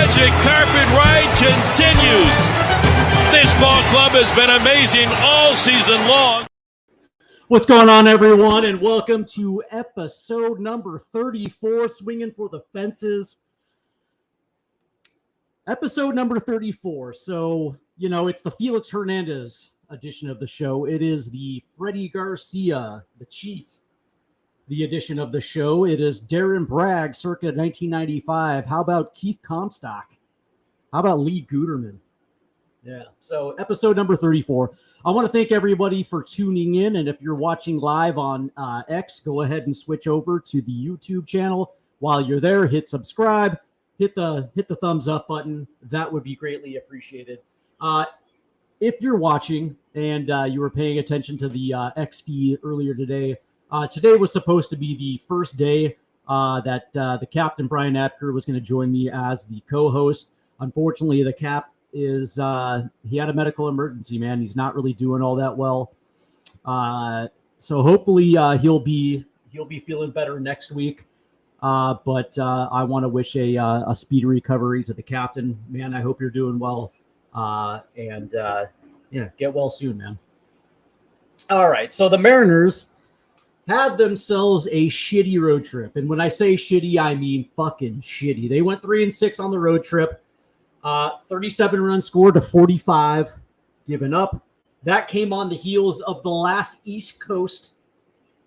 magic carpet ride continues. This ball club has been amazing all season long. What's going on, everyone, and welcome to episode number 34, Swinging for the Fences. Episode number 34. So, it's the Felix Hernandez edition of the show. It is the Freddie Garcia, the Chief, the edition of the show. It is Darren Bragg, circa 1995. How about Keith Comstock? How about Lee Guterman? Yeah, so episode number 34. I want to thank everybody for tuning in, and if you're watching live on X, go ahead and switch over to the YouTube channel. While you're there, hit subscribe, hit the thumbs up button. That would be greatly appreciated. If you're watching and you were paying attention to the X feed earlier today, today was supposed to be the first day that the captain, Brian Abker, was going to join me as the co-host. Unfortunately, the cap is he had a medical emergency, man. He's not really doing all that well. So hopefully he'll be feeling better next week. But I want to wish a speedy recovery to the captain. Man, I hope you're doing well. And get well soon, man. All right. So the Mariners had themselves a shitty road trip. And when I say shitty, I mean fucking shitty. They went 3-6 on the road trip. 37 runs scored to 45 given up. That came on the heels of the last East Coast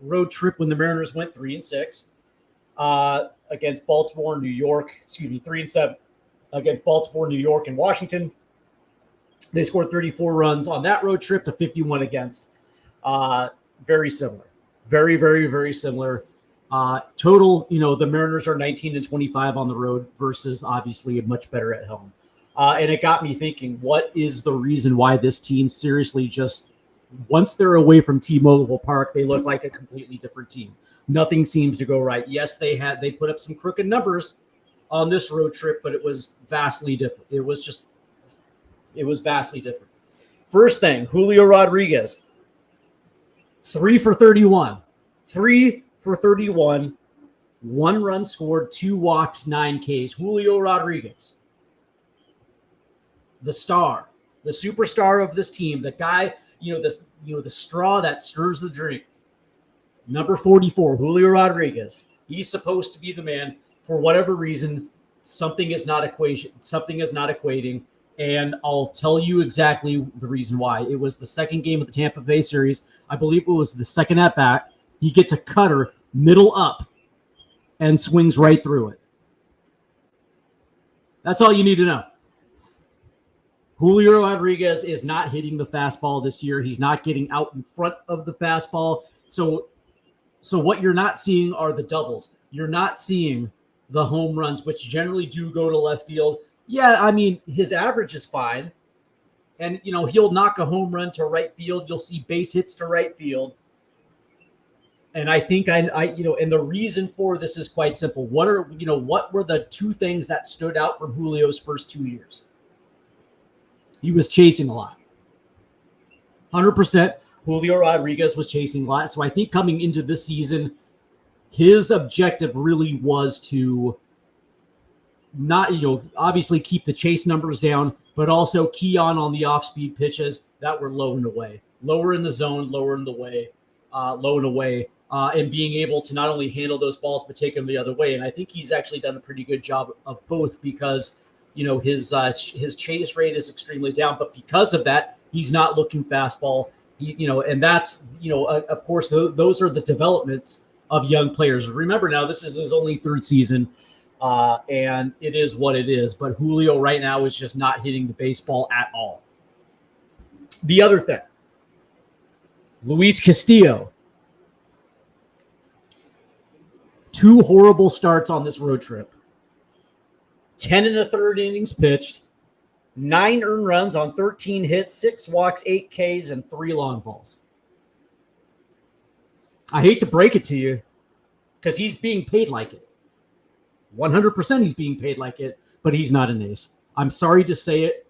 road trip when the Mariners went 3-6 against Baltimore, New York. 3-7 against Baltimore, New York, and Washington. They scored 34 runs on that road trip to 51 against. Very similar. Very, very, very similar. Total, the Mariners are 19-25 on the road versus obviously much better at home. And it got me thinking, what is the reason why this team seriously just, once they're away from T-Mobile Park, they look like a completely different team. Nothing seems to go right. Yes, they put up some crooked numbers on this road trip, but it was vastly different. It was vastly different. First thing, Julio Rodriguez, 3 for 31. 3 for 31, 1 run scored, 2 walks, 9 Ks. Julio Rodriguez, the star, the superstar of this team, the guy, the straw that stirs the drink. Number 44, Julio Rodriguez. He's supposed to be the man. For whatever reason, something is not equating, and I'll tell you exactly the reason why. It was the second game of the Tampa Bay series. I believe it was the second at bat. He gets a cutter middle up and swings right through it. That's all you need to know. Julio Rodriguez is not hitting the fastball this year. He's not getting out in front of the fastball. So what you're not seeing are the doubles. You're not seeing the home runs, which generally do go to left field. Yeah, I mean, his average is fine. And, he'll knock a home run to right field. You'll see base hits to right field. And I think and the reason for this is quite simple. What were the two things that stood out from Julio's first 2 years? He was chasing a lot. 100% Julio Rodriguez was chasing a lot. So I think coming into this season, his objective really was to not, obviously keep the chase numbers down, but also key on the off-speed pitches that were low and away. Lower in the zone, lower in the way, low and away. And being able to not only handle those balls, but take them the other way. And I think he's actually done a pretty good job of both because, his chase rate is extremely down. But because of that, he's not looking fastball. And that's, of course, those are the developments of young players. Remember now, this is his only third season, and it is what it is. But Julio right now is just not hitting the baseball at all. The other thing, Luis Castillo. 2 horrible starts on this road trip. 10 1/3 innings pitched, 9 earned runs on 13 hits, 6 walks, 8 Ks, and 3 long balls. I hate to break it to you because he's being paid like it. 100% he's being paid like it, but he's not an ace. I'm sorry to say it,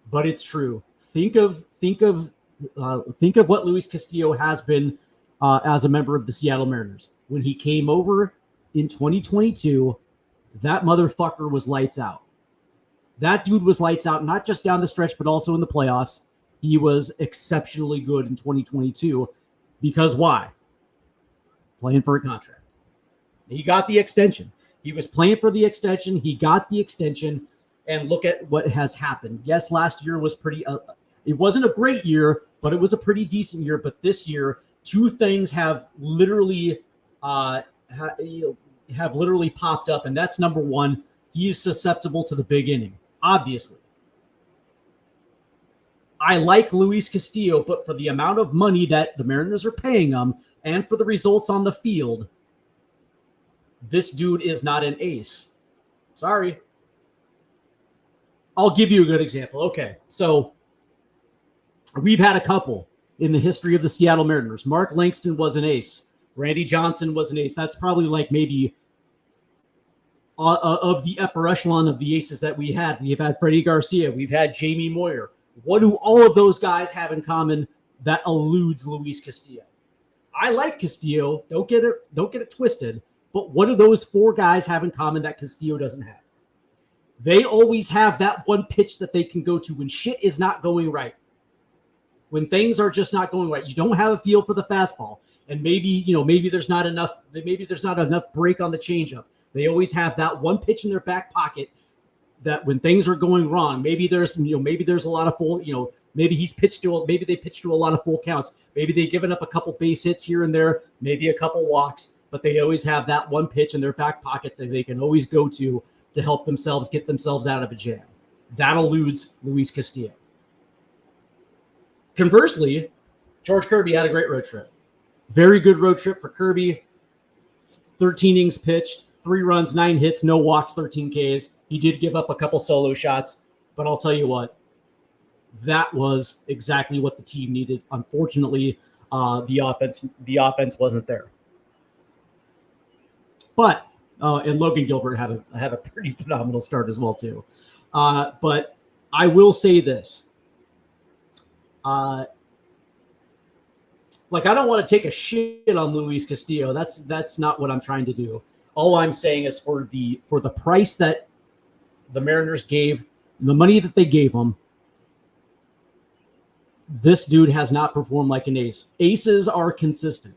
but it's true. Think of what Luis Castillo has been as a member of the Seattle Mariners. When he came over in 2022, that motherfucker was lights out. That dude was lights out, not just down the stretch, but also in the playoffs. He was exceptionally good in 2022. Because why? Playing for a contract. He got the extension. He was playing for the extension. He got the extension. And look at what has happened. Yes, last year was pretty it wasn't a great year, but it was a pretty decent year. But this year, two things have literally popped up, and that's number one, he is susceptible to the big inning, obviously. I like Luis Castillo, but for the amount of money that the Mariners are paying him and for the results on the field, this dude is not an ace. Sorry. I'll give you a good example. Okay, so we've had a couple in the history of the Seattle Mariners. Mark Langston was an ace. Randy Johnson was an ace. That's probably like maybe of the upper echelon of the aces that we had. We've had Freddie Garcia. We've had Jamie Moyer. What do all of those guys have in common that eludes Luis Castillo? I like Castillo. Don't get it twisted. But what do those four guys have in common that Castillo doesn't have? They always have that one pitch that they can go to when shit is not going right. When things are just not going right. You don't have a feel for the fastball. And maybe there's not enough break on the changeup. They always have that one pitch in their back pocket that when things are going wrong, maybe there's a lot of full, maybe they pitch to a lot of full counts. Maybe they've given up a couple base hits here and there, maybe a couple walks, but they always have that one pitch in their back pocket that they can always go to help themselves get themselves out of a jam. That eludes Luis Castillo. Conversely, George Kirby had a great road trip. Very good road trip for Kirby. 13 innings pitched, 3 runs, 9 hits, no walks, 13 Ks. He did give up a couple solo shots, but I'll tell you what, that was exactly what the team needed. Unfortunately, the offense wasn't there. But and Logan Gilbert had a pretty phenomenal start as well too. But I will say this. I don't want to take a shit on Luis Castillo. That's not what I'm trying to do. All I'm saying is for the price that the Mariners gave, the money that they gave him, this dude has not performed like an ace. Aces are consistent.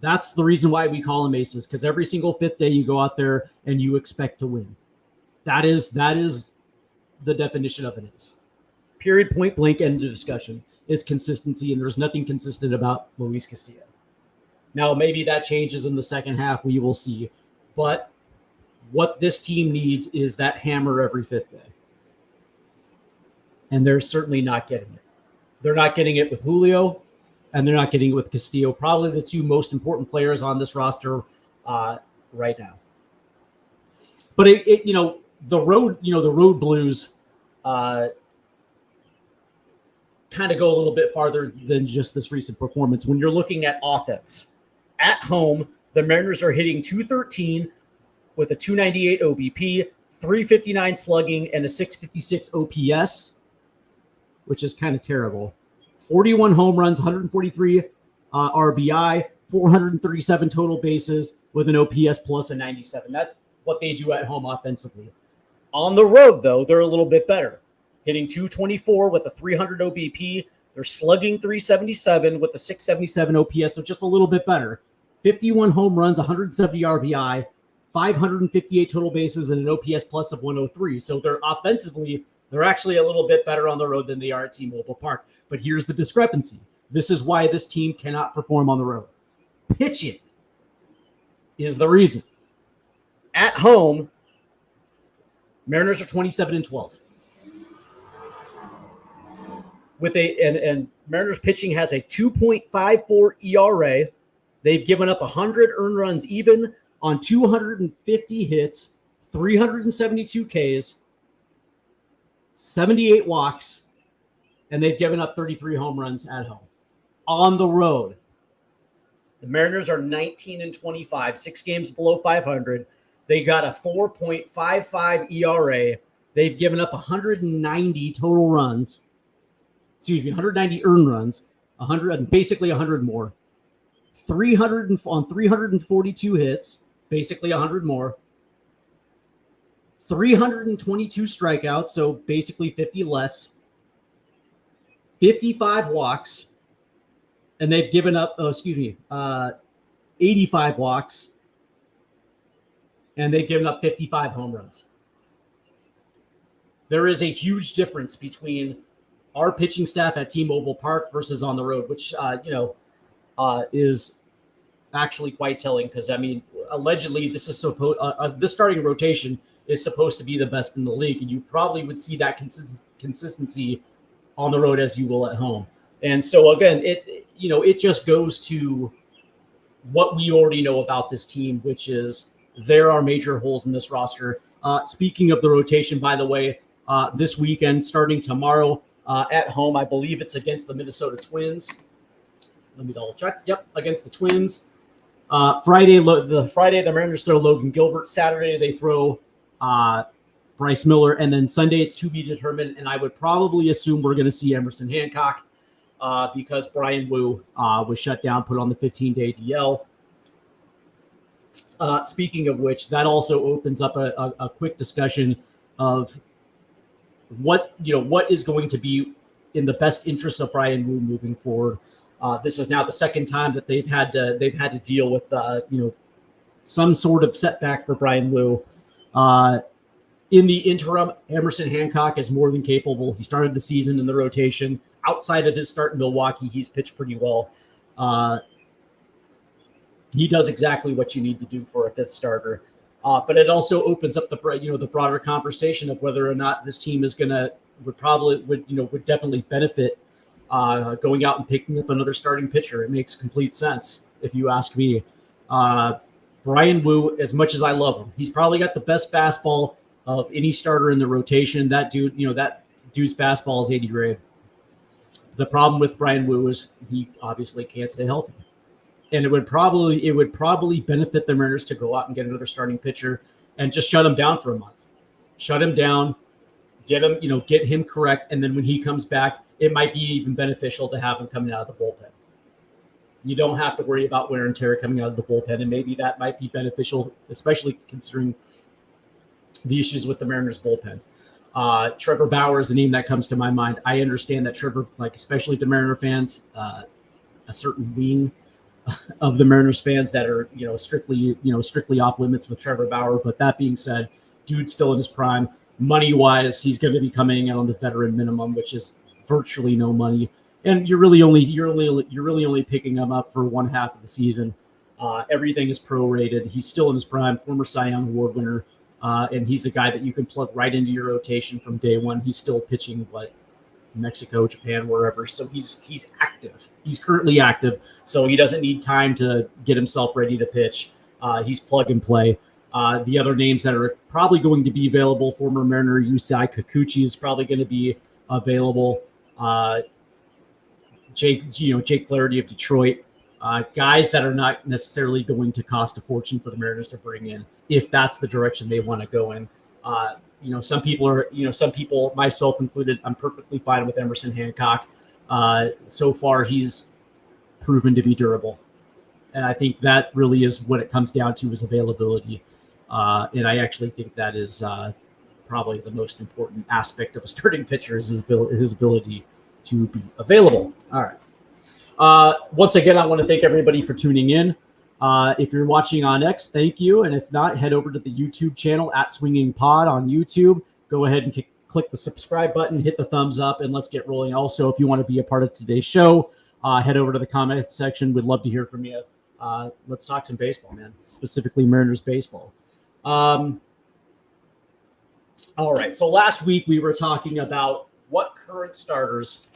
That's the reason why we call them aces, because every single fifth day you go out there and you expect to win. That is the definition of an ace. Period, point blank, end of discussion. It's consistency, and there's nothing consistent about Luis Castillo. Now, maybe that changes in the second half. We will see. But what this team needs is that hammer every fifth day. And they're certainly not getting it. They're not getting it with Julio, and they're not getting it with Castillo. Probably the two most important players on this roster right now. But the road Blues kind of go a little bit farther than just this recent performance. When you're looking at offense, at home, the Mariners are hitting .213 with a .298 OBP, .359 slugging, and a .656 OPS, which is kind of terrible. 41 home runs, 143 RBI, 437 total bases with an OPS plus a 97. That's what they do at home offensively. On the road, though, they're a little bit better. Hitting .224 with a 300 OBP. They're slugging .377 with a .677 OPS, so just a little bit better. 51 home runs, 170 RBI, 558 total bases, and an OPS plus of 103. So they're offensively, they're actually a little bit better on the road than they are at T-Mobile Park. But here's the discrepancy. This is why this team cannot perform on the road. Pitching is the reason. At home, Mariners are 27-12. And Mariners pitching has a 2.54 ERA. They've given up 100 earned runs even on 250 hits, 372 Ks, 78 walks, and they've given up 33 home runs at home. On the road, the Mariners are 19-25, 6 games below 500. They got a 4.55 ERA. They've given up 190 total runs. 190 earned runs, 100, basically 100 more. 342 hits, basically 100 more. 322 strikeouts, so basically 50 less, 55 walks, and they've given up, 85 walks, and they've given up 55 home runs. There is a huge difference between our pitching staff at T-Mobile Park versus on the road, which, is actually quite telling because, I mean, allegedly this is this starting rotation is supposed to be the best in the league, and you probably would see that consistency on the road as you will at home. And so, again, it just goes to what we already know about this team, which is there are major holes in this roster. Speaking of the rotation, by the way, this weekend, starting tomorrow at home, I believe it's against the Minnesota Twins. Let me double check. Yep, against the Twins. Friday, the Mariners throw Logan Gilbert. Saturday, they throw Bryce Miller. And then Sunday, it's to be determined. And I would probably assume we're going to see Emerson Hancock because Brian Wu was shut down, put on the 15-day DL. Speaking of which, that also opens up a quick discussion of what is going to be in the best interest of Brian Wu moving forward. This is now the second time that they've had to deal with some sort of setback for Brian Wu. In the interim, Emerson Hancock is more than capable. He started the season in the rotation. Outside of his start in Milwaukee, he's pitched pretty well. He does exactly what you need to do for a fifth starter. But it also opens up the broader conversation of whether or not this team would definitely benefit going out and picking up another starting pitcher. It makes complete sense if you ask me. Brian Wu, as much as I love him, he's probably got the best fastball of any starter in the rotation. That dude's fastball is 80 grade. The problem with Brian Wu is he obviously can't stay healthy. And it would probably benefit the Mariners to go out and get another starting pitcher and just shut him down for a month. Shut him down, get him correct, and then when he comes back, it might be even beneficial to have him coming out of the bullpen. You don't have to worry about wear and tear coming out of the bullpen, and maybe that might be beneficial, especially considering the issues with the Mariners bullpen. Trevor Bauer is the name that comes to my mind. I understand that Trevor, especially the Mariner fans, a certain wing of the Mariners fans that are, strictly off limits with Trevor Bauer. But that being said, dude's still in his prime. Money wise, he's going to be coming in on the veteran minimum, which is virtually no money. And you're really only picking him up for one half of the season. Everything is prorated. He's still in his prime, former Cy Young Award winner. And he's a guy that you can plug right into your rotation from day one. He's still pitching, Mexico, Japan, wherever. So he's active. He's currently active. So he doesn't need time to get himself ready to pitch. He's plug and play. The other names that are probably going to be available, former Mariner Yusei Kikuchi is probably going to be available. Jake Flaherty of Detroit. Guys that are not necessarily going to cost a fortune for the Mariners to bring in if that's the direction they want to go in. Some people, myself included, I'm perfectly fine with Emerson Hancock. So far, he's proven to be durable. And I think that really is what it comes down to is availability. And I actually think that is probably the most important aspect of a starting pitcher is his ability to be available. All right. Once again, I want to thank everybody for tuning in. If you're watching on X, thank you. And if not, head over to the YouTube channel at Swinging Pod on YouTube. Go ahead and click the subscribe button, hit the thumbs up, and let's get rolling. Also, if you want to be a part of today's show, head over to the comment section. We'd love to hear from you. Let's talk some baseball, man, specifically Mariners baseball. All right. So last week we were talking about what current starters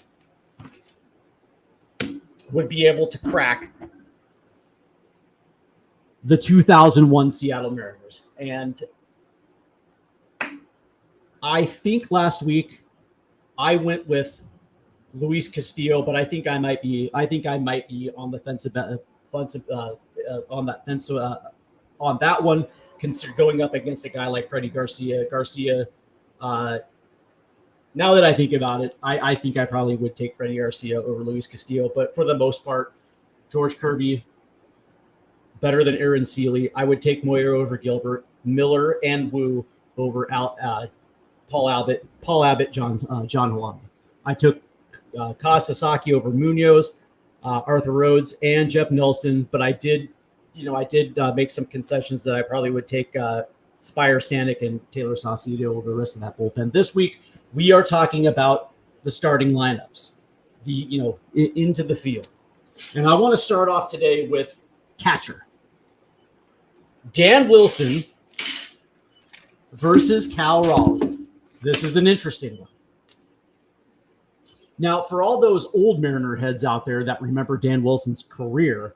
would be able to crack the 2001 Seattle Mariners. And I think last week I went with Luis Castillo, but I think I might be on the fence on that one, consider going up against a guy like Freddie Garcia. Now that I think about it, I think I probably would take Freddie Garcia over Luis Castillo, but for the most part, George Kirby, better than Aaron Seeley. I would take Moyer over Gilbert. Miller and Wu Paul Abbott, John Halama. I took Kasasaki over Munoz, Arthur Rhodes, and Jeff Nelson, but I did make some concessions that I probably would take Spire Stanek and Taylor Saucedo over the rest of that bullpen. This week, we are talking about the starting lineups, into the field. And I want to start off today with catcher. Dan Wilson versus Cal Raleigh. This is an interesting one. Now, for all those old Mariner heads out there that remember Dan Wilson's career,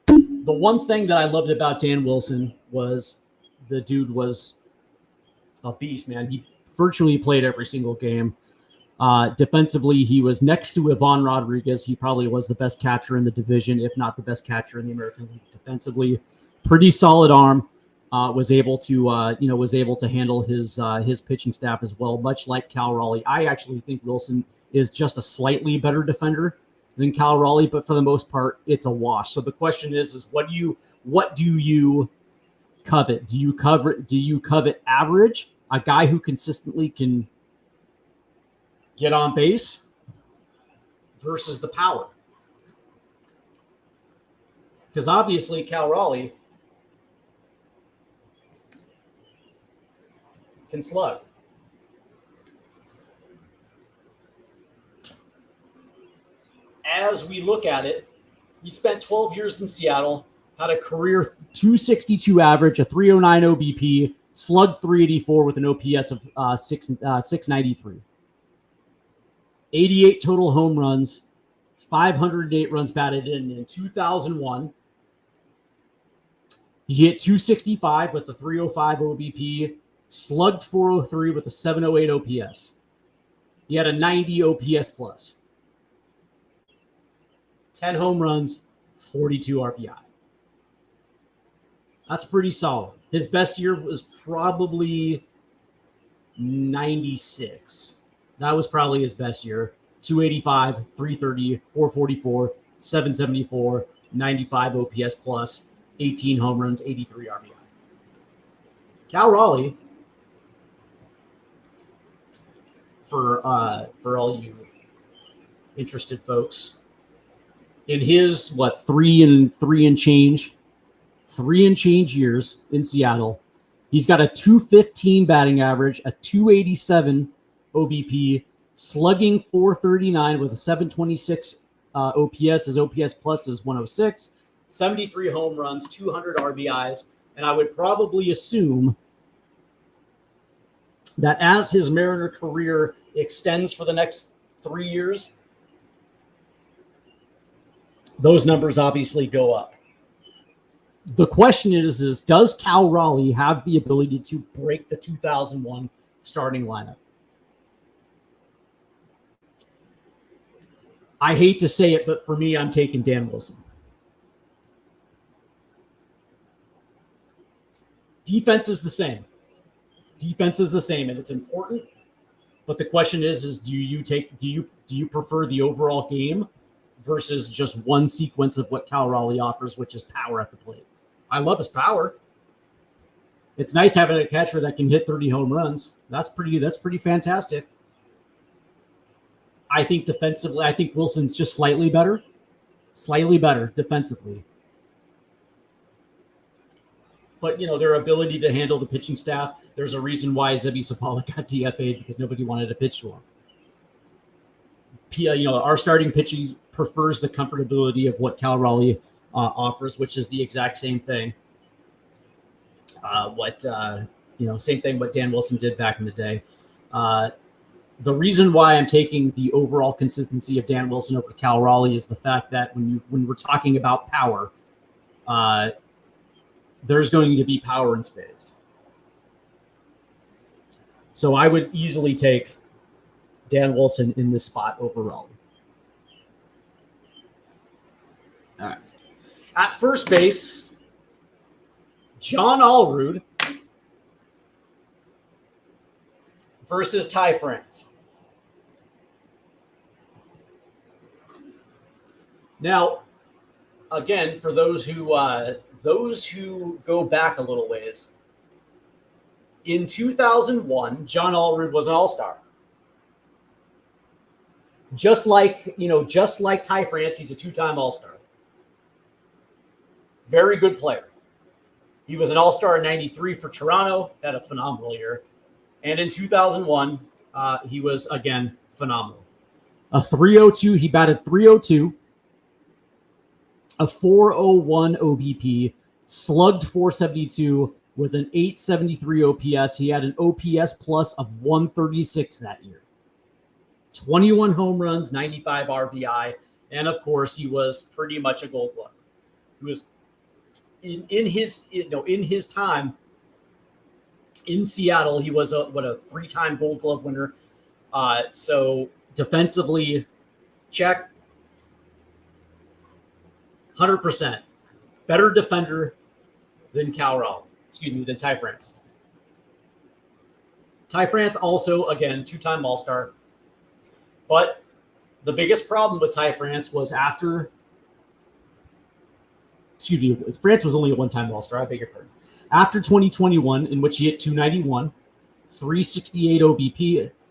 the one thing that I loved about Dan Wilson was the dude was a beast, man. He virtually played every single game. Defensively, he was next to Ivan Rodriguez. He probably was the best catcher in the division, if not the best catcher in the American League. Defensively, pretty solid arm. Was able to handle his pitching staff as well, much like Cal Raleigh. I actually think Wilson is just a slightly better defender than Cal Raleigh, but for the most part, it's a wash. So the question is what do you covet? Do you covet average, a guy who consistently can get on base, versus the power? Because obviously Cal Raleigh can slug. As we look at it, he spent 12 years in Seattle, had a career 262 average, a 309 OBP, slugged 384 with an OPS of 693. 88 total home runs, 508 runs batted in 2001. He hit 265 with a 305 OBP, slugged 403 with a 708 OPS. He had a 90 OPS plus. 10 home runs, 42 RBI. That's pretty solid. His best year was probably 96. That was probably his best year. 285, 330, 444, 774, 95 OPS plus, 18 home runs, 83 RBI. Cal Raleigh, for all you interested folks, in his 3 and change years in Seattle, he's got a 215 batting average, a 287 OBP, slugging 439 with a 726 OPS. His OPS plus is 106, 73 home runs, 200 RBIs, and I would probably assume that as his Mariner career extends for the next 3 years, those numbers obviously go up. The question is does Cal Raleigh have the ability to break the 2001 starting lineup? I hate to say it, but for me, I'm taking Dan Wilson. Defense is the same. And it's important. But the question is do you prefer the overall game versus just one sequence of what Cal Raleigh offers, which is power at the plate? I love his power. It's nice having a catcher that can hit 30 home runs. That's pretty fantastic. I think defensively, I think Wilson's just slightly better defensively. But, their ability to handle the pitching staff, there's a reason why Zebby Zapala got DFA'd, because nobody wanted to pitch to him. Our starting pitching prefers the comfortability of what Cal Raleigh offers, which is the exact same thing. Same thing what Dan Wilson did back in the day. The reason why I'm taking the overall consistency of Dan Wilson over Cal Raleigh is the fact that when we're talking about power, there's going to be power in spades. So I would easily take Dan Wilson in this spot over Raleigh. All right. At first base, John Allrood versus Ty France. Now, again, for those who go back a little ways, In 2001, John Allred was an all-star. Just like Ty France, he's a two-time all-star. Very good player. He was an all-star in 93 for Toronto, had a phenomenal year. And in 2001, he was, again, phenomenal. A 302, he batted 302, a 401 OBP, slugged 472 with an 873 OPS. He had an OPS plus of 136 that year. 21 home runs, 95 RBI, and of course, he was pretty much a Gold Glover. He was in his time in Seattle, he was a three-time Gold Glove winner. So defensively, check. 100% better defender than than Ty France. Ty France also, again, two-time All-Star. But the biggest problem with Ty France was France was only a one-time All-Star, I beg your pardon. After 2021, in which he hit 291, 368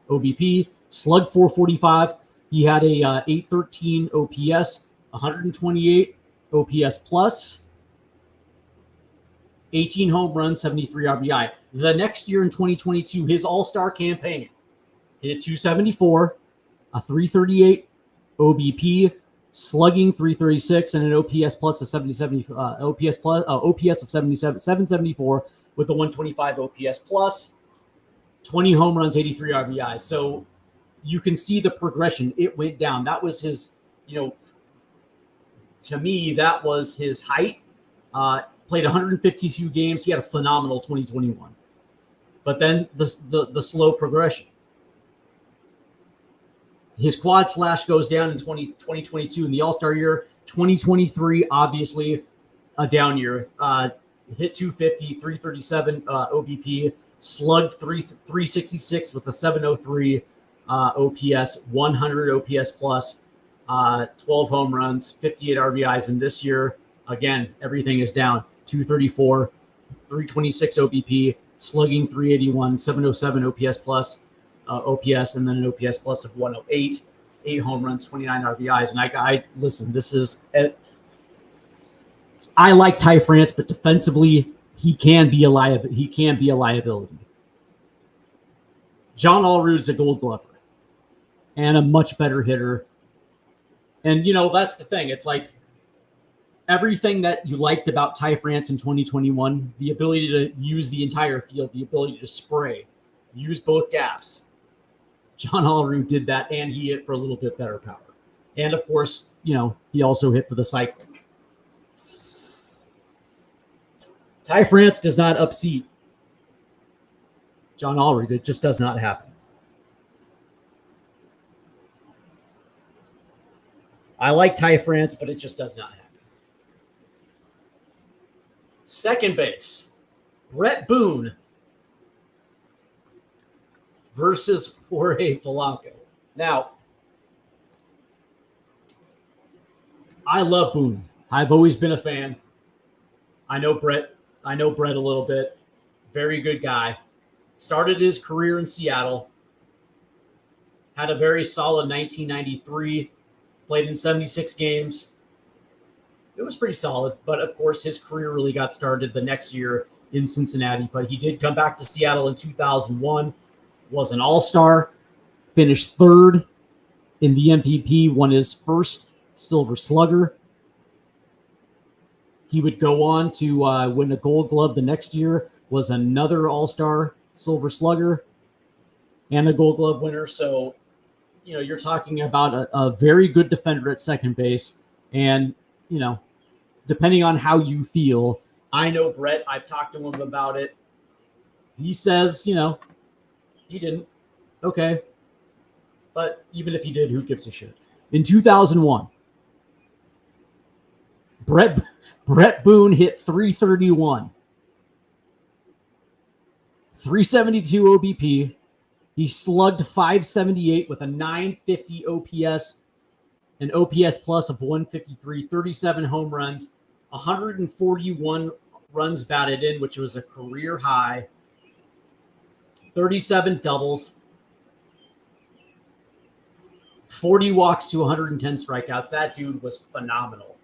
OBP, slugged 445, he had a 813 OPS, 128 OPS plus, 18 home runs, 73 RBI. The next year in 2022, his All-Star campaign hit 274, a 338 OBP, slugging 336, and an OPS plus of 774 with a 125 OPS plus, 20 home runs, 83 RBI. So you can see the progression. It went down. That was his, to me, that was his height. Played 152 games. He had a phenomenal 2021. But then the slow progression. His quad slash goes down in 2022 in the All-Star year. 2023, obviously, a down year. Hit 250, 337 OBP, slugged 366 with a 703 OPS, 100 OPS plus, 12 home runs, 58 RBIs. And this year, again, everything is down. 234, 326 OBP, slugging 381, 707 OPS plus, OPS, and then an OPS plus of 108, 8 home runs, 29 RBIs. And I listen, I like Ty France, but defensively, he can be a liability. John Allred's a Gold Glover and a much better hitter. And, that's the thing. It's like everything that you liked about Ty France in 2021, the ability to use the entire field, the ability to spray, use both gaps. John Allred did that, and he hit for a little bit better power. And, of course, he also hit for the cycling. Ty France does not upseat John Allred. It just does not happen. I like Ty France, but it just does not happen. Second base, Brett Boone versus Jorge Polanco. Now, I love Boone. I've always been a fan. I know Brett a little bit. Very good guy. Started his career in Seattle. Had a very solid 1993. Played in 76 games. It was pretty solid, but of course his career really got started the next year in Cincinnati. But he did come back to Seattle in 2001. Was an all-star. Finished third in the MVP. Won his first Silver Slugger. He would go on to win a Gold Glove the next year. Was another all-star Silver Slugger and a Gold Glove winner. So, you're talking about a very good defender at second base. And, depending on how you feel, I know Brett, I've talked to him about it. He says, he didn't. Okay. But even if he did, who gives a shit? In 2001, Brett Boone hit 331. 372 OBP. He slugged 578 with a 950 OPS, an OPS plus of 153, 37 home runs, 141 runs batted in, which was a career high, 37 doubles, 40 walks to 110 strikeouts. That dude was phenomenal.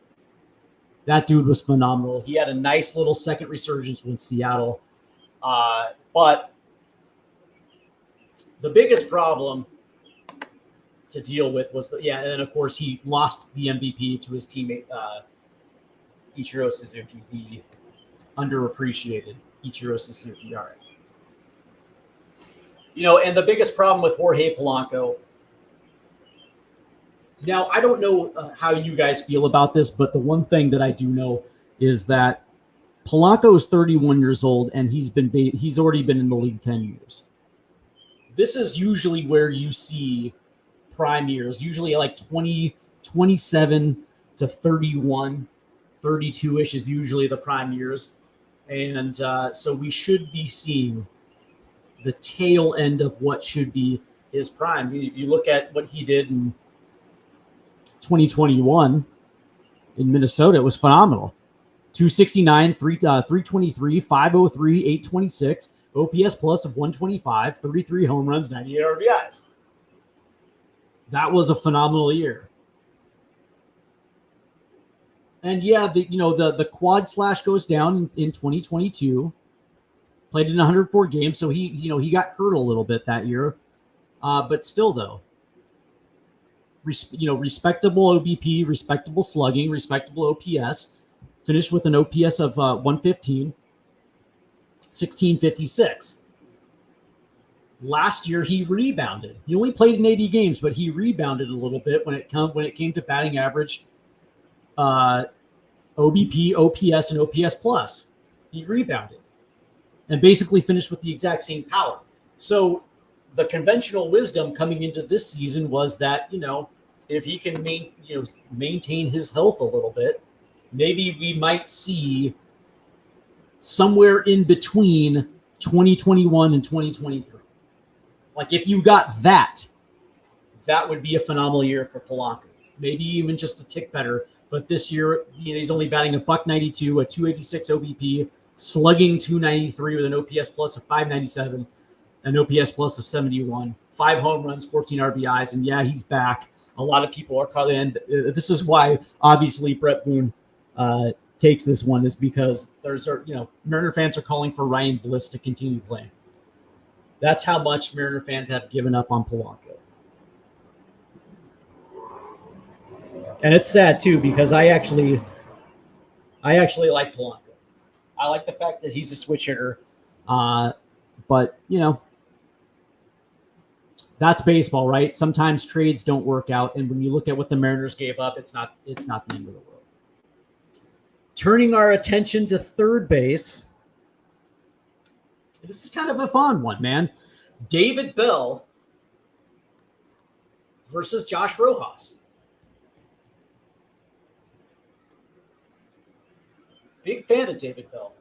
He had a nice little second resurgence with Seattle. But the biggest problem to deal with was and then of course he lost the MVP to his teammate Ichiro Suzuki, the underappreciated Ichiro Suzuki. All right. And the biggest problem with Jorge Polanco. Now, I don't know how you guys feel about this, but the one thing that I do know is that Polanco is 31 years old, and he's already been in the league 10 years. This is usually where you see prime years, usually like 27 to 31, 32-ish is usually the prime years. And so we should be seeing the tail end of what should be his prime. You look at what he did in 2021 in Minnesota, it was phenomenal. 269, 323, 503, 826, OPS plus of 125, 33 home runs, 98 RBIs. That was a phenomenal year. And the quad slash goes down in 2022. Played in 104 games, so he got hurt a little bit that year. But still, though, respectable OBP, respectable slugging, respectable OPS. Finished with an OPS of 115, 1656. Last year, he rebounded. He only played in 80 games, but he rebounded a little bit when it came to batting average, OBP, OPS, and OPS plus. He rebounded and basically finished with the exact same power. So the conventional wisdom coming into this season was that, if he can maintain his health a little bit, maybe we might see somewhere in between 2021 and 2023. Like if you got that would be a phenomenal year for Polanco. Maybe even just a tick better. But this year, he's only batting a .92, a 286 OBP, slugging 293 with an OPS plus of 597, an OPS plus of 71, 5 home runs, 14 RBIs, and he's back. A lot of people are calling, and this is why obviously Brett Boone takes this one, is because Mariner fans are calling for Ryan Bliss to continue playing. That's how much Mariner fans have given up on Polanco. And it's sad too, because I actually like Polanco. I like the fact that he's a switch hitter. But that's baseball, right? Sometimes trades don't work out, and when you look at what the Mariners gave up, it's not the end of the world. Turning our attention to third base. This is kind of a fun one, man. David Bell versus Josh Rojas. Big fan of David Bell.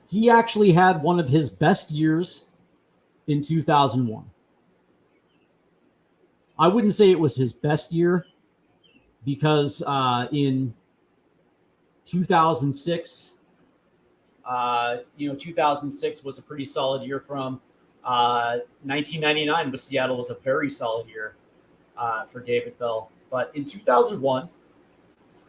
He actually had one of his best years in 2001. I wouldn't say it was his best year because in 2006, 2006 was a pretty solid year from 1999, but Seattle was a very solid year for David Bell. But in 2001,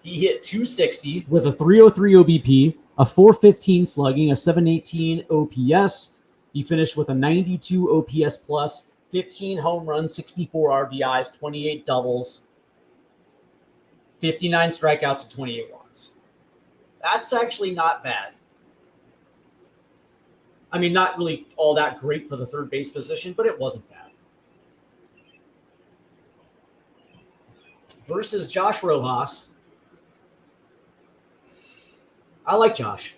he hit 260 with a 303 OBP, a 415 slugging, a 718 OPS. He finished with a 92 OPS plus, 15 home runs, 64 RBIs, 28 doubles, 59 strikeouts, and 28 walks. That's actually not bad. I mean, not really all that great for the third base position, but it wasn't bad. Versus Josh Rojas. I like Josh.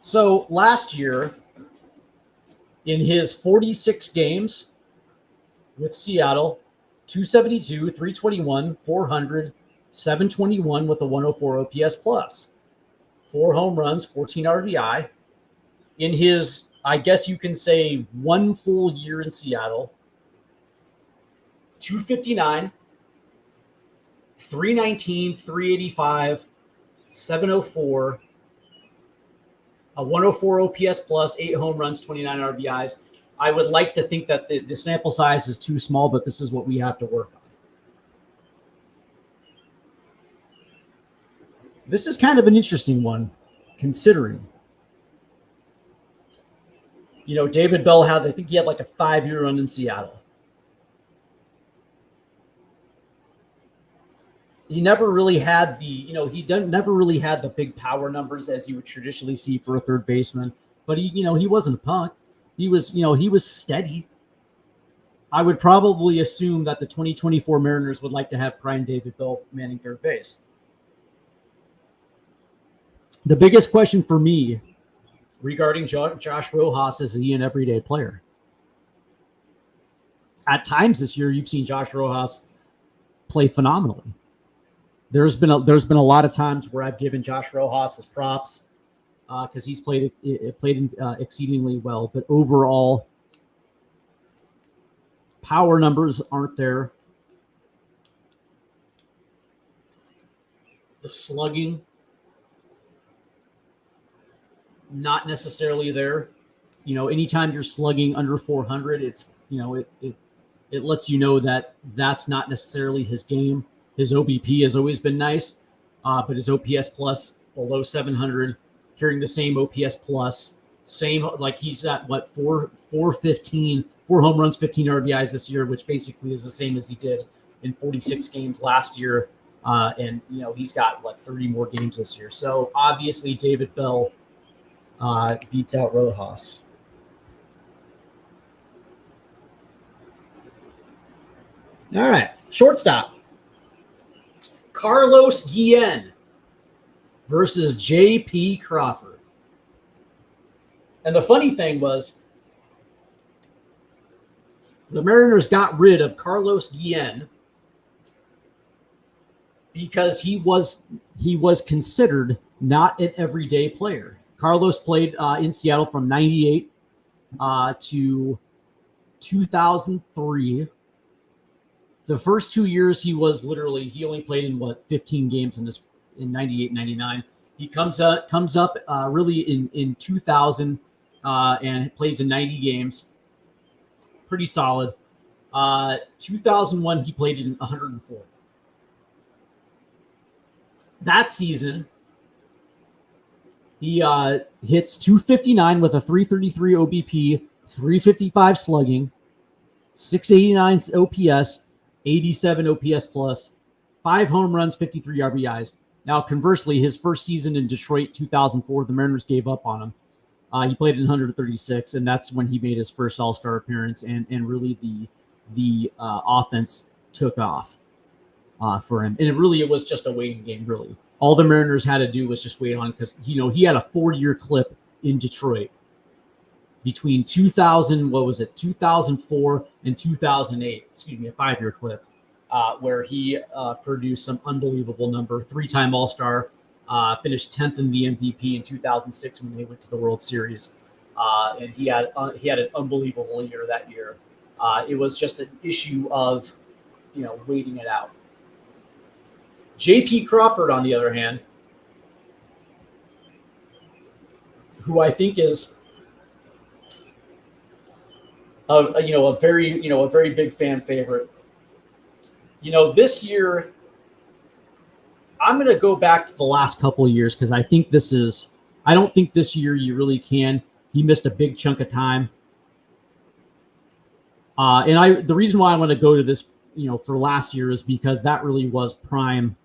So last year, in his 46 games with Seattle, 272, 321, 400, 721 with a 104 OPS plus, 4 home runs, 14 RBI. In his, I guess you can say, 1 full year in Seattle, 259, 319, 385, 704, a 104 OPS plus, 8 home runs, 29 RBIs. I would like to think that the sample size is too small, but this is what we have to work on. This is kind of an interesting one, considering. David Bell I think he had like a 5-year run in Seattle. He never really had never really had the big power numbers as you would traditionally see for a third baseman, but he wasn't a punk. He was steady. I would probably assume that the 2024 Mariners would like to have prime David Bell manning third base. The biggest question for me regarding Josh Rojas is he an everyday player? At times this year, you've seen Josh Rojas play phenomenally. There's been a lot of times where I've given Josh Rojas his props because he's played exceedingly well. But overall, power numbers aren't there. The slugging, not necessarily there. Anytime you're slugging under 400, it's it lets you know that that's not necessarily his game. His OBP has always been nice, but his OPS plus below 700, carrying the same OPS plus, he's at 415, 4 home runs, 15 RBIs this year, which basically is the same as he did in 46 games last year. And he's got 30 more games this year. So obviously David Bell beats out Rojas. All right, shortstop. Carlos Guillen versus J.P. Crawford. And the funny thing was, the Mariners got rid of Carlos Guillen because he was considered not an everyday player. Carlos played in Seattle from 98 to 2003. The first 2 years he only played in 15 games in 98, 99. He comes up really in 2000 and plays in 90 games. Pretty solid. 2001 he played in 104. That season he hits 259 with a 333 OBP, 355 slugging, 689 OPS, 87 OPS plus, 5 home runs, 53 RBIs. Now, conversely, his first season in Detroit, 2004, the Mariners gave up on him. He played in 136, and that's when he made his first All-Star appearance, and really the offense took off for him. And it was just a waiting game, really. All the Mariners had to do was just wait on, because he had a 4-year clip in Detroit between 2004 and 2008. Excuse me, a 5-year clip where he produced some unbelievable number. 3-time All-Star, finished 10th in the MVP in 2006 when they went to the World Series, and he had an unbelievable year that year. It was just an issue of waiting it out. J.P. Crawford, on the other hand, who I think is a very big fan favorite. This year, I'm going to go back to the last couple of years because I don't think this year you really can. He missed a big chunk of time. And the reason why I want to go to this, for last year is because that really was prime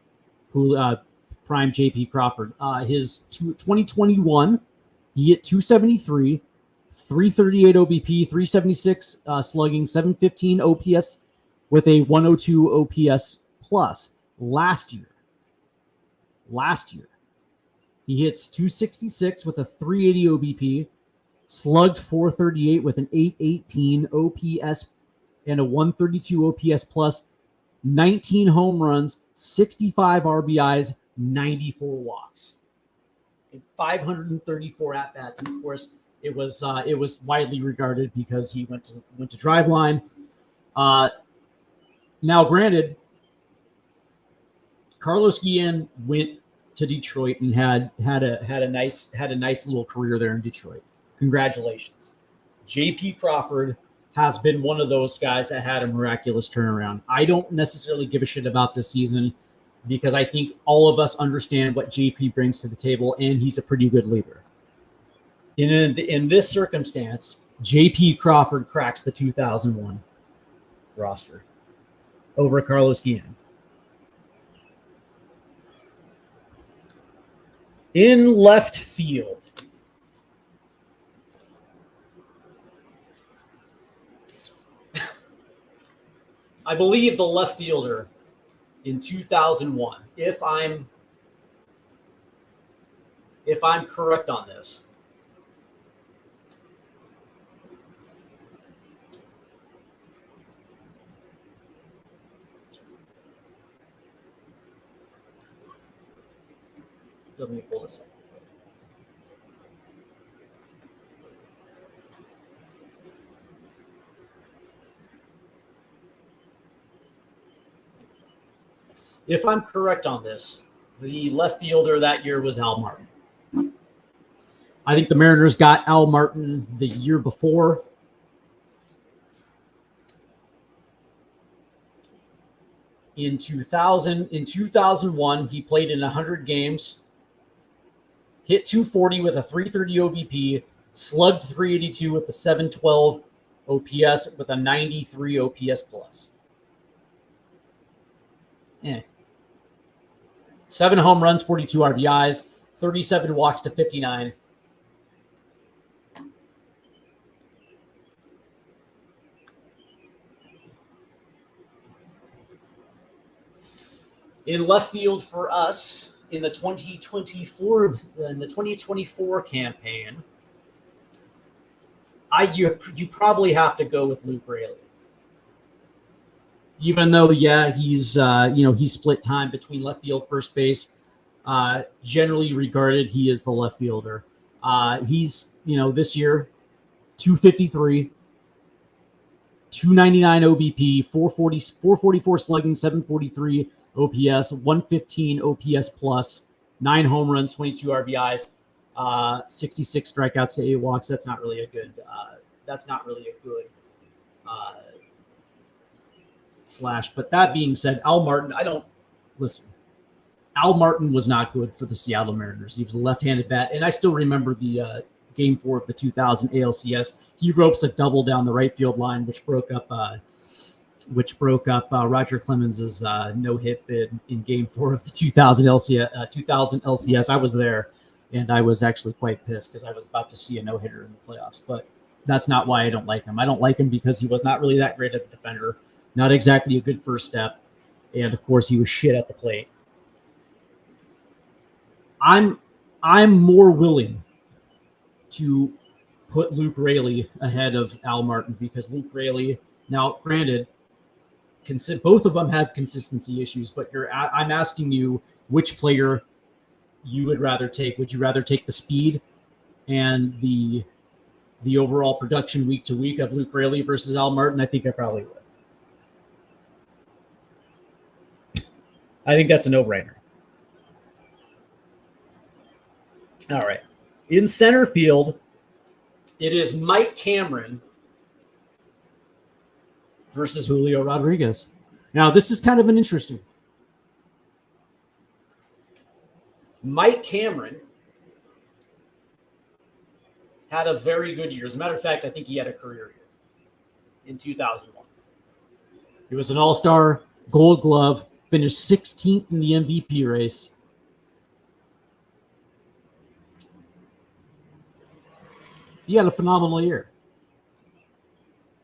J.P. Crawford. His 2021, he hit 273, 338 OBP, 376 slugging, 715 OPS with a 102 OPS plus. Last year, he hits 266 with a 380 OBP, slugged 438 with an 818 OPS and a 132 OPS plus, 19 home runs, 65 RBIs, 94 walks, and 534 at-bats. And of course, it was widely regarded because he went to Driveline. Now, granted, Carlos Guillen went to Detroit and had a nice little career there in Detroit. Congratulations. J.P. Crawford has been one of those guys that had a miraculous turnaround. I don't necessarily give a shit about this season because I think all of us understand what J.P. brings to the table, and he's a pretty good leader. In this circumstance, J.P. Crawford cracks the 2001 roster over Carlos Guillen. In left field, I believe the left fielder in 2001, if I'm correct on this, let me pull this up. If I'm correct on this, the left fielder that year was Al Martin. I think the Mariners got Al Martin the year before. In 2001, he played in 100 games, hit 240 with a 330 OBP, slugged 382 with a 712 OPS with a 93 OPS plus. 7 home runs, 42 RBIs, 37 walks to 59. In left field for us in the 2024 campaign, you probably have to go with Luke Raley. Even though, he's he split time between left field, first base. Generally regarded, he is the left fielder. He's this year 253, 299 OBP, 444 slugging, 743 OPS, 115 OPS plus, 9 home runs, 22 RBIs, 66 strikeouts to 8 walks. That's not really a good. Slash. But that being said, Al Martin, Al Martin was not good for the Seattle Mariners. He was a left-handed bat, and I still remember the Game 4 of the 2000 ALCS. He ropes a double down the right field line, which broke up Roger Clemens' no-hit bid in Game 4 of the 2000 LCS. I was there, and I was actually quite pissed because I was about to see a no-hitter in the playoffs. But that's not why I don't like him. I don't like him because he was not really that great of a defender. Not exactly a good first step. And, of course, he was shit at the plate. I'm more willing to put Luke Raley ahead of Al Martin because Luke Raley, now, granted, both of them have consistency issues, but I'm asking you which player you would rather take. Would you rather take the speed and the overall production week to week of Luke Raley versus Al Martin? I think I probably would. I think that's a no-brainer. All right. In center field, it is Mike Cameron versus Julio Rodriguez. Now, this is kind of an interesting. Mike Cameron had a very good year. As a matter of fact, I think he had a career year in 2001. He was an all-star, Gold Glove, finished 16th in the MVP race. He had a phenomenal year.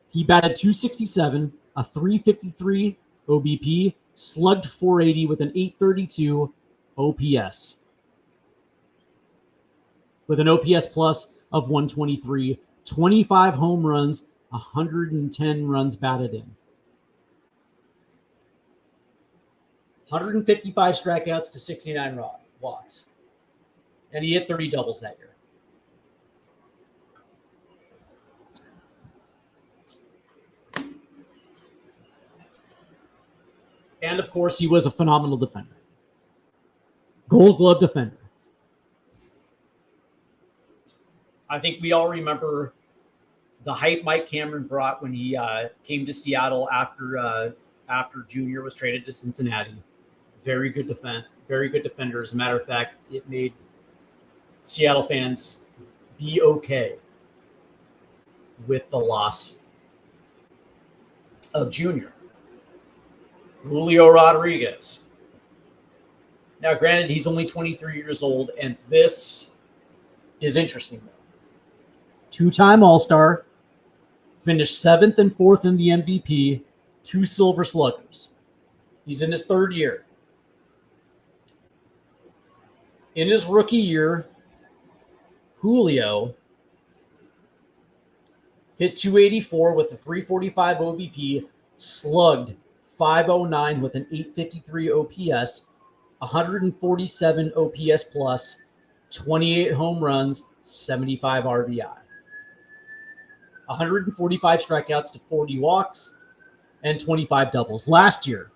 He batted .267, a .353 OBP, slugged .480 with an .832 OPS. With an OPS plus of 123, 25 home runs, 110 runs batted in. 155 strikeouts to 69 walks. And he hit 30 doubles that year. And, of course, he was a phenomenal defender. Gold Glove defender. I think we all remember the hype Mike Cameron brought when he came to Seattle after Junior was traded to Cincinnati. Very good defense, very good defender. As a matter of fact, it made Seattle fans be okay with the loss of Junior. Julio Rodriguez. Now, granted, he's only 23 years old, and this is interesting. Two-time All-Star, finished 7th and 4th in the MVP, 2 Silver Sluggers. He's in his 3rd year. In his rookie year, Julio hit 284 with a 345 OBP, slugged 509 with an 853 OPS, 147 OPS plus, 28 home runs, 75 RBI. 145 strikeouts to 40 walks, and 25 doubles last year.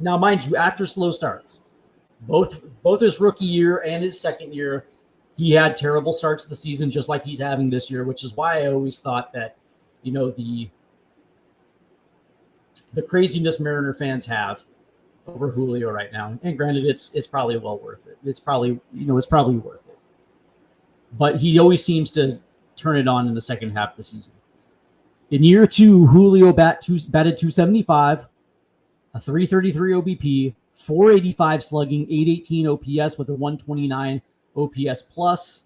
Now, mind you, after slow starts, both his rookie year and his second year, he had terrible starts to the season, just like he's having this year, which is why I always thought that, the craziness Mariner fans have over Julio right now. And granted, it's probably well worth it. It's probably worth it. But he always seems to turn it on in the second half of the season. In year 2, Julio batted 275, a 333 OBP, 485 slugging, 818 OPS with a 129 OPS plus,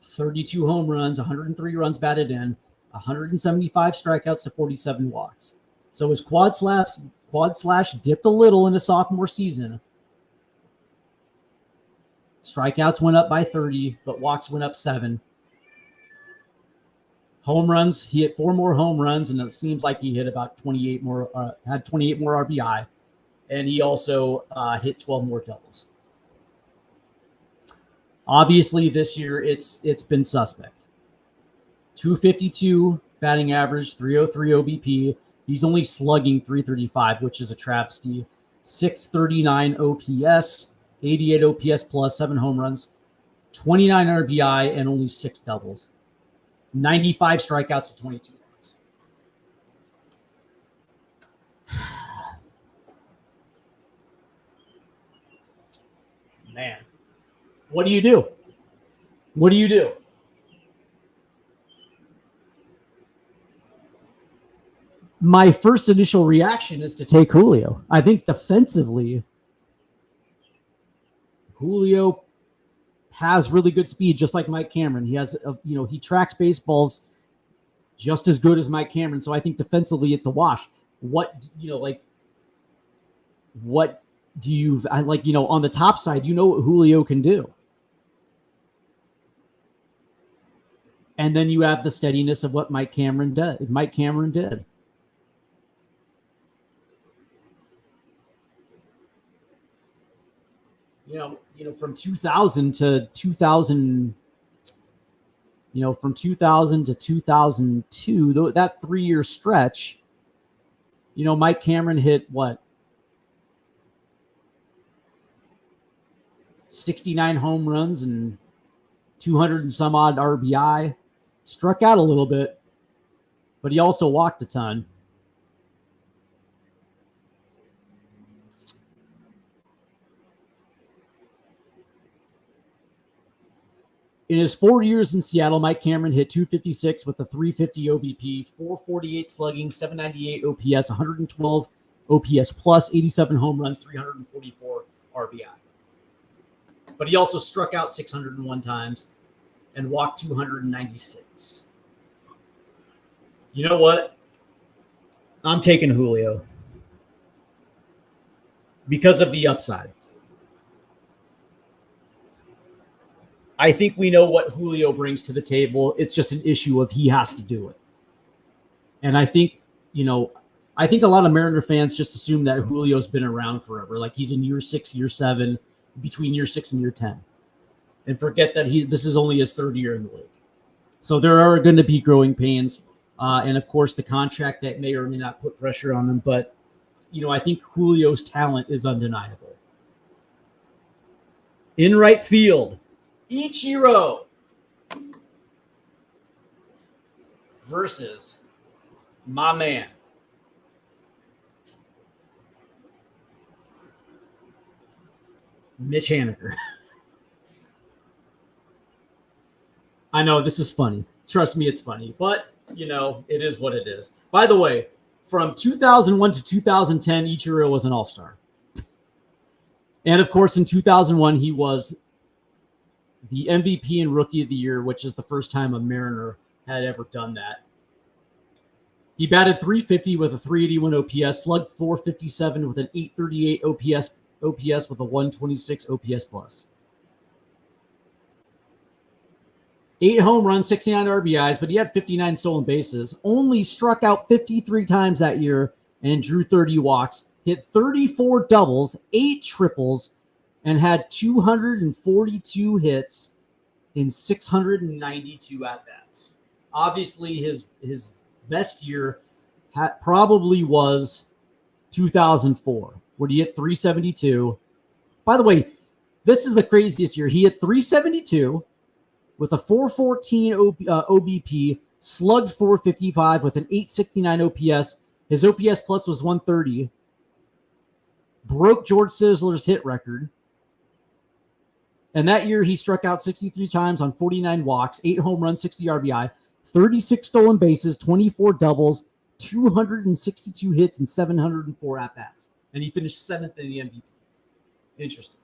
32 home runs, 103 runs batted in, 175 strikeouts to 47 walks. So his quad slash dipped a little in his sophomore season. Strikeouts went up by 30, but walks went up 7. Home runs, he hit 4 more home runs, and it seems like he hit about 28 more, had 28 more RBI, and he also hit 12 more doubles. Obviously, this year it's been suspect. 252 batting average, 303 OBP. He's only slugging 335, which is a travesty. 639 OPS, 88 OPS plus, 7 home runs, 29 RBI, and only 6 doubles. 95 strikeouts to 22 walks. Man, what do you do? What do you do? My first initial reaction is to take Julio. I think defensively, Julio has really good speed, just like Mike Cameron. He has, he tracks baseballs just as good as Mike Cameron. So I think defensively, it's a wash. What do you on the top side? What Julio can do, and then you have the steadiness of what Mike Cameron did. From 2000 to 2000, from 2000 to 2002, that 3-year stretch, Mike Cameron hit what? 69 home runs and 200 and some odd RBI. Struck out a little bit, but he also walked a ton. In his 4 years in Seattle, Mike Cameron hit 256 with a 350 OBP, 448 slugging, 798 OPS, 112 OPS plus, 87 home runs, 344 RBI. But he also struck out 601 times and walked 296. You know what? I'm taking Julio because of the upside. I think we know what Julio brings to the table. It's just an issue of he has to do it. And I think a lot of Mariner fans just assume that Julio's been around forever. Like he's in year 6, year 7, between year 6 and year 10. And forget that this is only his 3rd year in the league. So there are going to be growing pains. And of course the contract that may or may not put pressure on him. But, I think Julio's talent is undeniable. In right field, Ichiro versus my man, Mitch Haniger. I know this is funny. Trust me, it's funny. But, it is what it is. By the way, from 2001 to 2010, Ichiro was an all-star. And, of course, in 2001, he was the MVP and Rookie of the Year, which is the first time a Mariner had ever done that. He batted .350 with a .381 OPS, slugged .457 with an .838 OPS with a .126 OPS plus. 8 home runs, 69 RBIs, but he had 59 stolen bases. Only struck out 53 times that year and drew 30 walks. Hit 34 doubles, 8 triples, and had 242 hits in 692 at-bats. Obviously, his best year probably was 2004, where he hit 372. By the way, this is the craziest year. He hit 372 with a 414 OBP, slugged 455 with an 869 OPS. His OPS plus was 130. Broke George Sisler's hit record. And that year, he struck out 63 times on 49 walks, 8 home runs, 60 RBI, 36 stolen bases, 24 doubles, 262 hits, and 704 at-bats. And he finished 7th in the MVP. Interesting.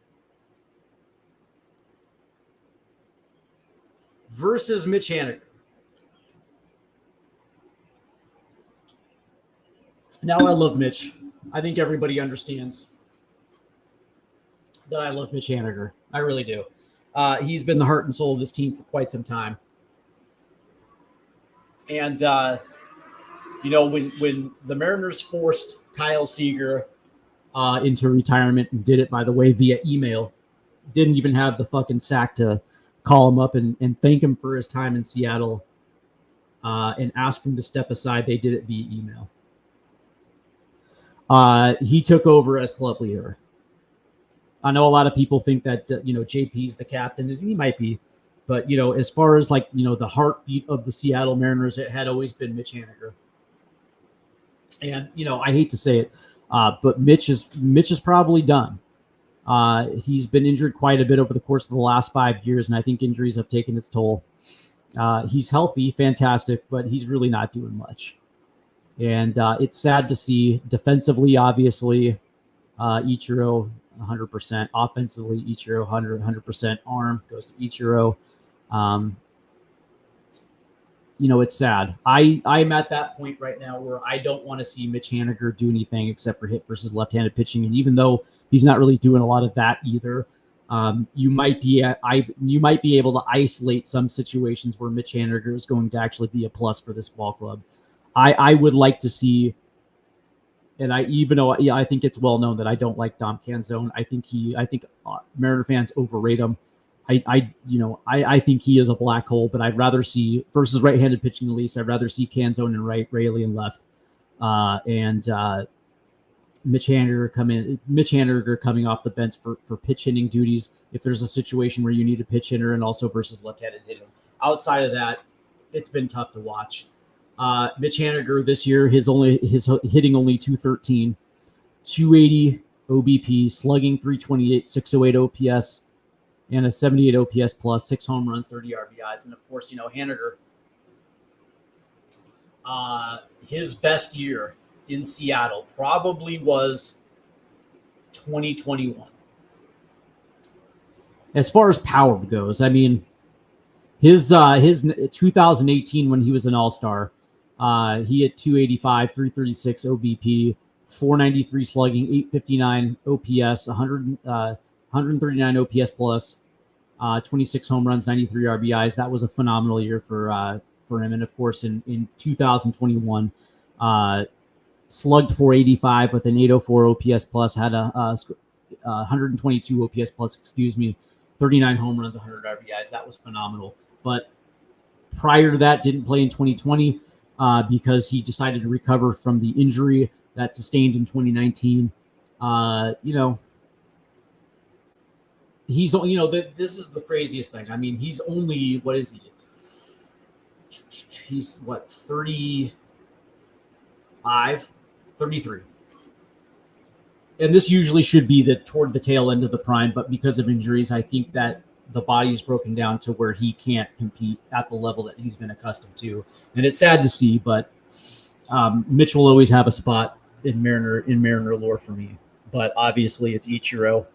Versus Mitch Haniger. Now, I love Mitch. I think everybody understands that I love Mitch Haniger. I really do. He's been the heart and soul of this team for quite some time. And, when the Mariners forced Kyle Seager into retirement and did it, by the way, via email, didn't even have the fucking sack to call him up and thank him for his time in Seattle and ask him to step aside. They did it via email. He took over as club leader. I know a lot of people think that, JP's the captain, and he might be. But, as far as the heartbeat of the Seattle Mariners, it had always been Mitch Haniger. And, I hate to say it, but Mitch is probably done. He's been injured quite a bit over the course of the last 5 years, and I think injuries have taken its toll. He's healthy, fantastic, but he's really not doing much. And it's sad to see. Defensively, obviously, Ichiro 100%. Offensively, Ichiro 100%. Arm goes to Ichiro. It's sad. I'm at that point right now where I don't want to see Mitch Haniger do anything except for hit versus left-handed pitching. And even though he's not really doing a lot of that either, you might be able to isolate some situations where Mitch Haniger is going to actually be a plus for this ball club. I would like to see, and I think it's well known that I don't like Dom Canzone. I think Mariner fans overrate him. I think he is a black hole, but I'd rather see, versus right-handed pitching at least, I'd rather see Canzone in right, Raley in left, and Mitch Haniger coming off the bench for pitch hitting duties if there's a situation where you need a pitch hitter, and also versus left-handed hitting. Outside of that, it's been tough to watch. Mitch Haniger this year, his hitting only 213, 280 OBP, slugging 328, 608 OPS, and a 78 OPS plus, 6 home runs, 30 RBIs. And of course, Haniger, his best year in Seattle probably was 2021. As far as power goes, I mean, his 2018 when he was an all-star, he hit 285, 336 OBP, 493 slugging, 859 OPS, 139 OPS plus, 26 home runs, 93 RBIs. That was a phenomenal year for him. And of course, in 2021, slugged 485 with an 804 OPS plus, had a 122 OPS plus, 39 home runs, 100 RBIs. That was phenomenal. But prior to that, didn't play in 2020 because he decided to recover from the injury that sustained in 2019. He's, this is the craziest thing. I mean, he's only, what is he? He's what, 35, 33. And this usually should be toward the tail end of the prime, but because of injuries, I think that the body's broken down to where he can't compete at the level that he's been accustomed to. And it's sad to see, but Mitch will always have a spot in Mariner lore for me. But obviously it's Ichiro.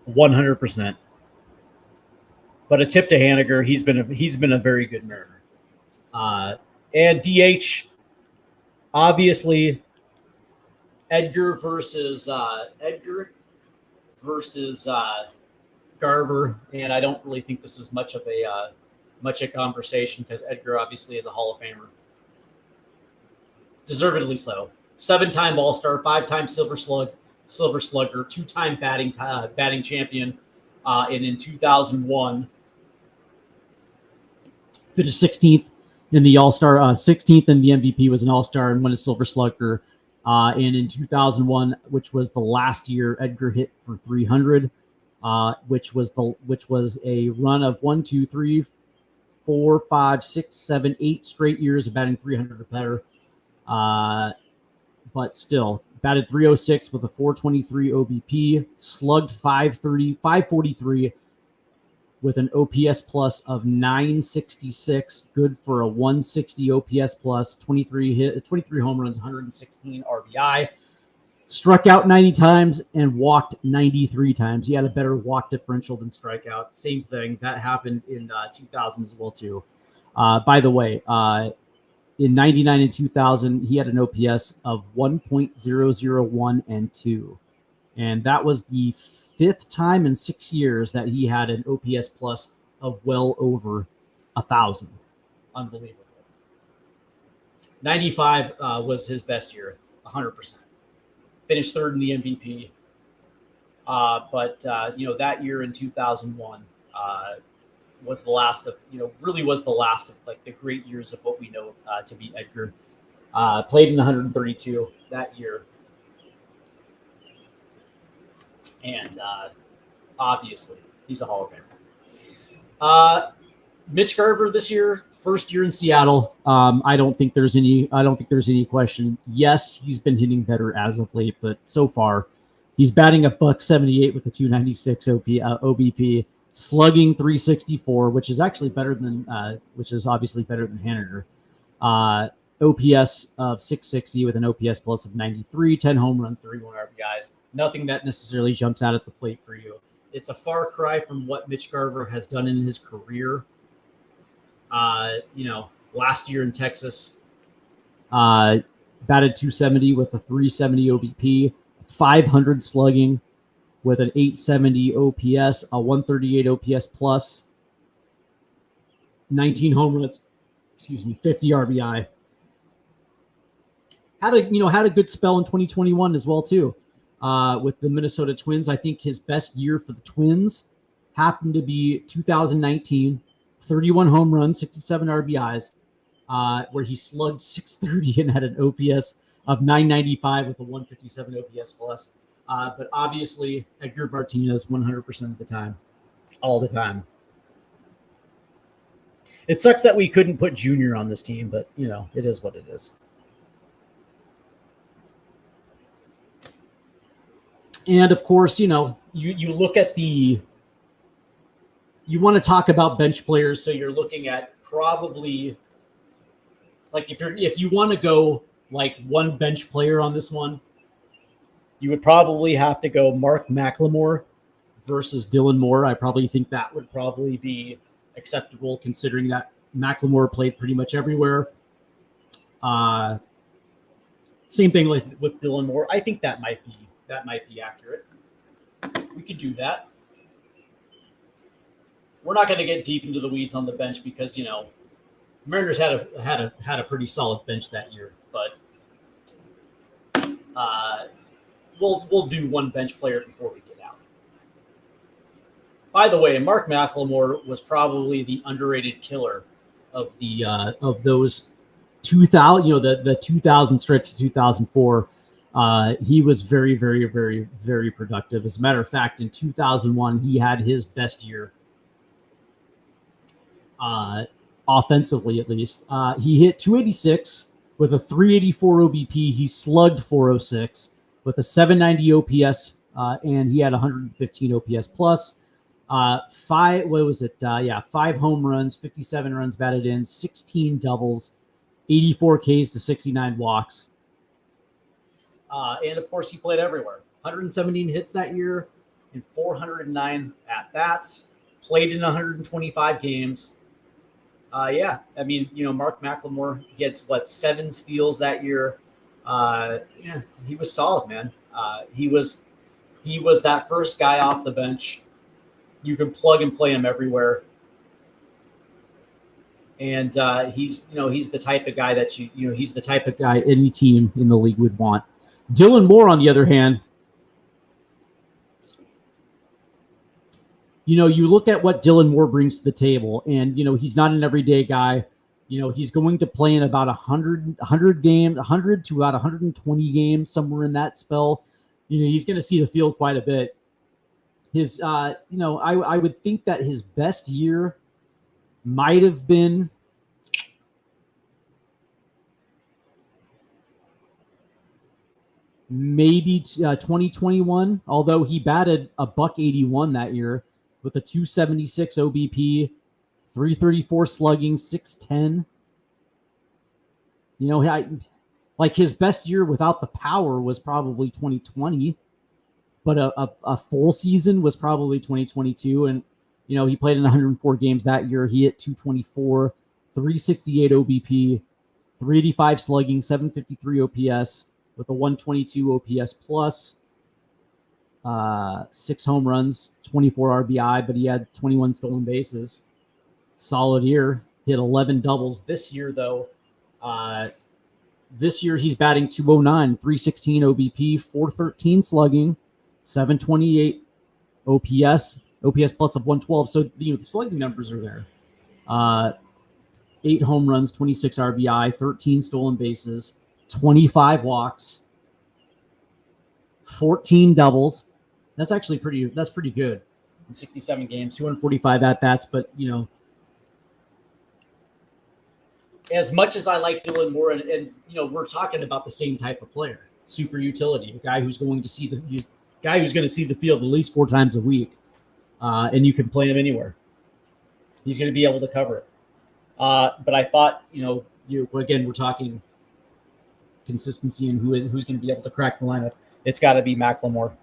100%. But a tip to Haniger, he's been a very good Mariner. And DH, obviously Edgar versus Garver, and I don't really think this is much a conversation because Edgar obviously is a Hall of Famer, deservedly so. 7-time All-Star, 5-time Silver Slugger, 2-time batting champion, and in 2001 finished 16th in the All-Star, 16th in the MVP, was an All-Star and won a Silver Slugger. And in 2001, which was the last year Edgar hit for 300, which was a run of 1, 2, 3, 4, 5, 6, 7, 8 straight years of batting 300 or better. But still batted 306 with a 423 OBP, slugged 543 with an OPS plus of 966, good for a 160 OPS plus, 23 home runs, 116 RBI, struck out 90 times and walked 93 times. He had a better walk differential than strikeout. Same thing that happened in 2000 as well too. By the way, in 99 and 2000, he had an OPS of 1.001 and 2, and that was the 5th time in 6 years that he had an OPS plus of well over 1,000. Unbelievable. 95 was his best year, 100%. Finished 3rd in the MVP. But that year in 2001 was the last of, really was the last of like the great years of what we know to be Edgar. Played in 132 that year. And obviously, he's a Hall of Famer. Mitch Garver this year, first year in Seattle. I don't think there's any question. Yes, he's been hitting better as of late, but so far, he's batting $178 with a 296 OBP, slugging 364, which is actually better than, which is obviously better than Haniger. OPS of 660 with an OPS plus of 93, 10 home runs, 31 RBIs. Nothing that necessarily jumps out at the plate for you. It's a far cry from what Mitch Garver has done in his career. Last year in Texas, batted 270 with a 370 OBP, 500 slugging with an 870 OPS, a 138 OPS plus, 19 home runs, 50 RBI. Had a good spell in 2021 as well too, with the Minnesota Twins. I think his best year for the Twins happened to be 2019, 31 home runs, 67 RBIs, where he slugged 630 and had an OPS of 995 with a 157 OPS plus. But obviously, Edgar Martinez 100% of the time, all the time. It sucks that we couldn't put Junior on this team, but it is what it is. And of course, you look at you want to talk about bench players, so you're looking at probably like if you want to go like one bench player on this one, you would probably have to go Mark McLemore versus Dylan Moore. I probably think that would probably be acceptable considering that McLemore played pretty much everywhere. Same thing with Dylan Moore. I think that might be accurate. We could do that. We're not going to get deep into the weeds on the bench because Mariners had a pretty solid bench that year, but we'll do one bench player before we get out. By the way, Mark McLemore was probably the underrated killer of the of those 2000, the 2000 stretch to 2004. He was very, very, very, very productive. As a matter of fact, in 2001, he had his best year, offensively at least. He hit 286 with a 384 OBP. He slugged 406 with a 790 OPS, and he had 115 OPS plus. 5 home runs, 57 runs batted in, 16 doubles, 84 Ks to 69 walks. And of course, he played everywhere. 117 hits that year in 409 at-bats, played in 125 games. I mean, Mark McLemore, he had 7 steals that year. He was solid, man. He was that first guy off the bench. You can plug and play him everywhere. And he's the type of guy that he's the type of guy any team in the league would want. Dylan Moore, on the other hand, you look at what Dylan Moore brings to the table, and, he's not an everyday guy. He's going to play in about 100 games, 100 to about 120 games, somewhere in that spell. He's going to see the field quite a bit. His, I would think that his best year might have been maybe 2021, although he batted a $181 that year with a 276 OBP, 334 slugging, 610. Like his best year without the power was probably 2020, but a full season was probably 2022. And, he played in 104 games that year. He hit 224, 368 OBP, 385 slugging, 753 OPS with a 122 OPS plus, 6 home runs, 24 RBI, but he had 21 stolen bases. Solid year. Hit 11 doubles. This year, though, he's batting 209, 316 OBP, 413 slugging, 728 OPS plus of 112. So, the slugging numbers are there. 8 home runs, 26 RBI, 13 stolen bases, 25 walks, 14 doubles. That's actually pretty good in 67 games, 245 at-bats. But, as much as I like Dylan Moore, and we're talking about the same type of player, super utility, a guy who's going to see the field at least 4 times a week, and you can play him anywhere. He's going to be able to cover it. But I thought, again, we're talking consistency and who's going to be able to crack the lineup. It's got to be McLemore.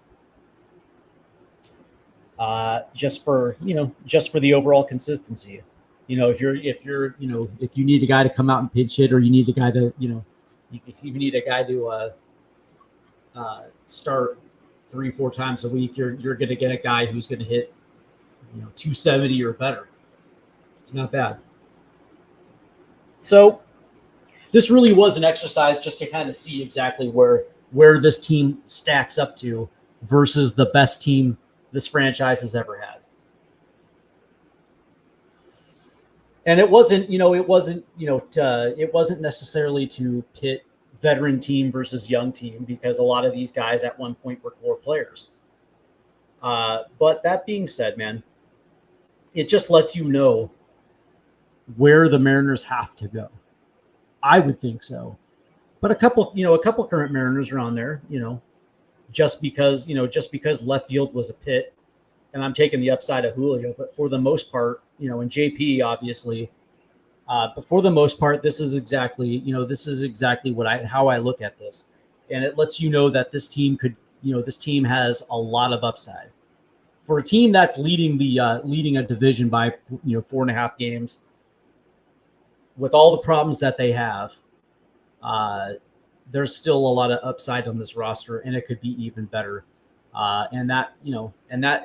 Just for the overall consistency. If you need a guy to come out and pinch hit, or you need a guy to, you need a guy to start 3-4 times a week, you're going to get a guy who's going to hit, 270 or better. It's not bad. So this really was an exercise just to kind of see exactly where this team stacks up to versus the best team this franchise has ever had. And it wasn't necessarily to pit veteran team versus young team, because a lot of these guys at one point were core players. But that being said, man, it just lets you know where the Mariners have to go. I would think so. But a couple current Mariners are on there, just because left field was a pit, and I'm taking the upside of Julio. But for the most part, and JP obviously, but for the most part, this is exactly how I look at this, and it lets you know that this team has a lot of upside. For a team that's leading a division by 4.5 games, with all the problems that they have, there's still a lot of upside on this roster, and it could be even better. And that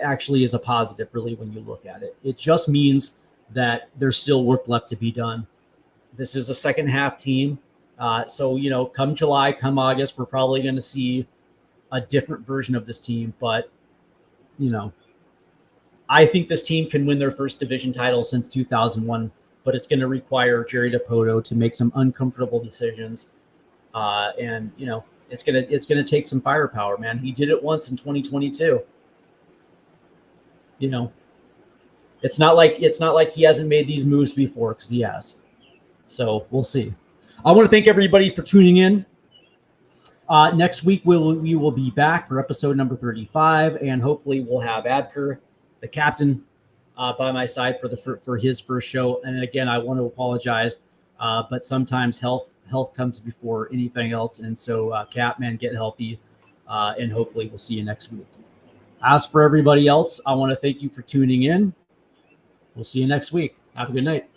actually is a positive, really, when you look at it. It just means that there's still work left to be done. This is a second half team. So, come July, come August, we're probably going to see a different version of this team. But, I think this team can win their first division title since 2001, but it's going to require Jerry Dipoto to make some uncomfortable decisions. And It's gonna take some firepower, man. He did it once in 2022. You know, it's not like he hasn't made these moves before, because he has. So we'll see. I want to thank everybody for tuning in. Next week we will be back for episode number 35, and hopefully we'll have Abker, the captain, by my side for his first show. And again, I want to apologize, but sometimes health comes before anything else. And so, Cap, man, get healthy, and hopefully we'll see you next week. As for everybody else, I want to thank you for tuning in. We'll see you next week. Have a good night.